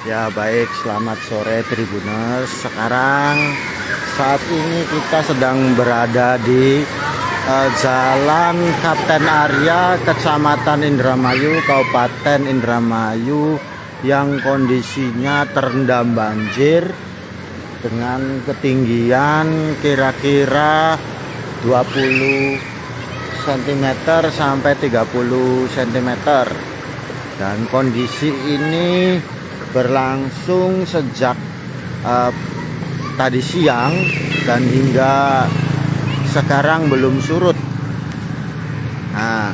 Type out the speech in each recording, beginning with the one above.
Ya baik, selamat sore Tribuners. Saat ini kita sedang berada di Jalan Kapten Arya, Kecamatan Indramayu, Kabupaten Indramayu, yang kondisinya terendam banjir dengan ketinggian kira-kira 20 cm sampai 30 cm. Dan kondisi ini berlangsung sejak tadi siang dan hingga sekarang belum surut. Nah,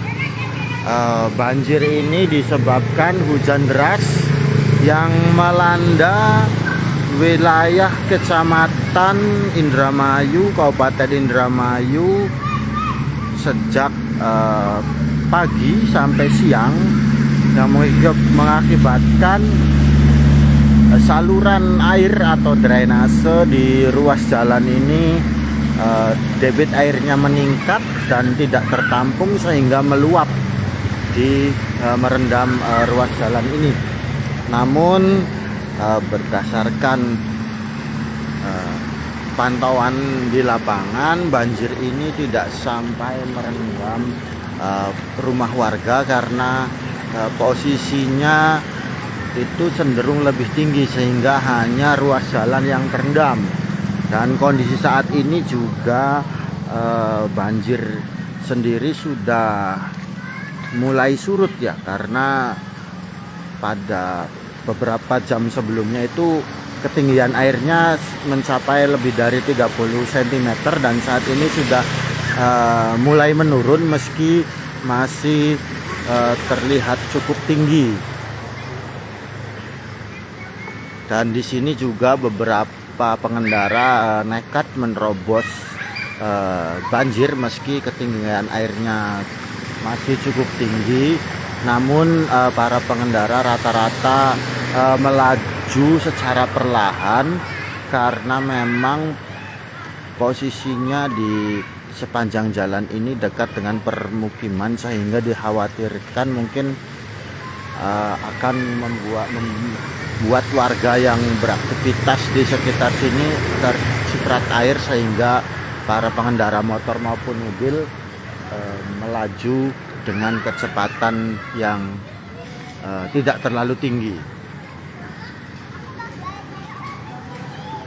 banjir ini disebabkan hujan deras yang melanda wilayah Kecamatan Indramayu, Kabupaten Indramayu sejak pagi sampai siang, yang mengakibatkan saluran air atau drainase di ruas jalan ini debit airnya meningkat dan tidak tertampung sehingga meluap merendam ruas jalan ini. Namun berdasarkan pantauan di lapangan, banjir ini tidak sampai merendam rumah warga karena posisinya itu cenderung lebih tinggi sehingga hanya ruas jalan yang terendam. Dan kondisi saat ini juga banjir sendiri sudah mulai surut ya, karena pada beberapa jam sebelumnya itu ketinggian airnya mencapai lebih dari 30 cm dan saat ini sudah mulai menurun meski masih terlihat cukup tinggi. Dan di sini juga beberapa pengendara nekat menerobos banjir meski ketinggian airnya masih cukup tinggi. Namun para pengendara rata-rata melaju secara perlahan karena memang posisinya di sepanjang jalan ini dekat dengan permukiman sehingga dikhawatirkan mungkin akan membuat warga yang beraktivitas di sekitar sini terciprat air sehingga para pengendara motor maupun mobil melaju dengan kecepatan yang tidak terlalu tinggi.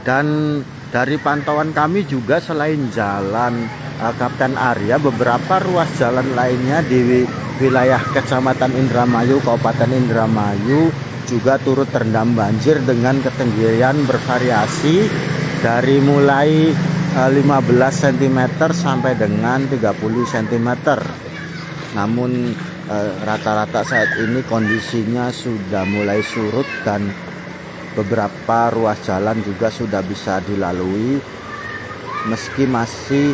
Dan dari pantauan kami juga selain jalan Kapten Arya, beberapa ruas jalan lainnya di wilayah Kecamatan Indramayu, Kabupaten Indramayu juga turut terendam banjir dengan ketinggian bervariasi dari mulai 15 cm sampai dengan 30 cm. Namun rata-rata saat ini kondisinya sudah mulai surut dan beberapa ruas jalan juga sudah bisa dilalui meski masih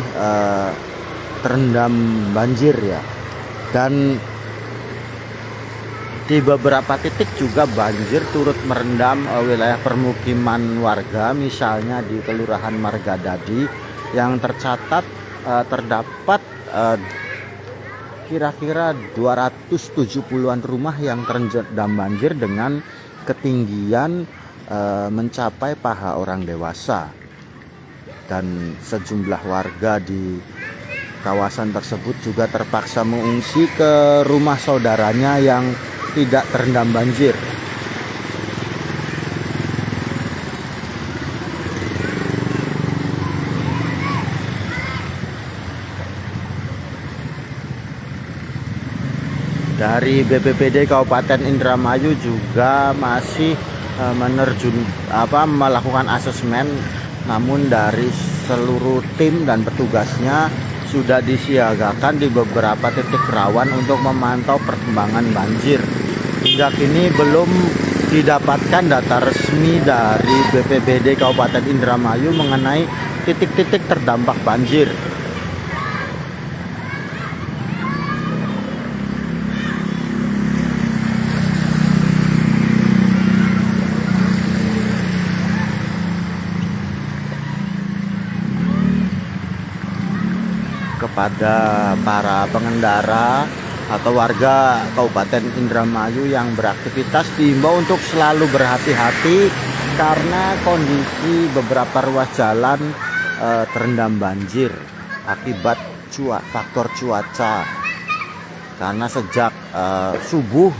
terendam banjir ya. Dan di beberapa titik juga banjir turut merendam wilayah permukiman warga, misalnya di Kelurahan Margadadi yang tercatat terdapat kira-kira 270-an rumah yang terendam banjir dengan ketinggian mencapai paha orang dewasa. Dan sejumlah warga di kawasan tersebut juga terpaksa mengungsi ke rumah saudaranya yang tidak terendam banjir. Dari BPBD Kabupaten Indramayu juga masih melakukan asesmen, namun dari seluruh tim dan petugasnya sudah disiagakan di beberapa titik rawan untuk memantau perkembangan banjir. Hingga kini belum didapatkan data resmi dari BPBD Kabupaten Indramayu mengenai titik-titik terdampak banjir. Kepada para pengendara atau warga Kabupaten Indramayu yang beraktivitas diimbau untuk selalu berhati-hati karena kondisi beberapa ruas jalan terendam banjir akibat faktor cuaca. Karena sejak subuh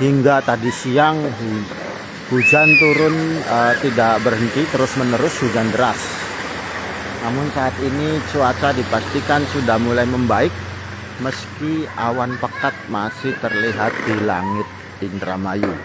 hingga tadi siang hujan turun tidak berhenti, terus-menerus hujan deras. Namun saat ini cuaca dipastikan sudah mulai membaik meski awan pekat masih terlihat di langit Indramayu.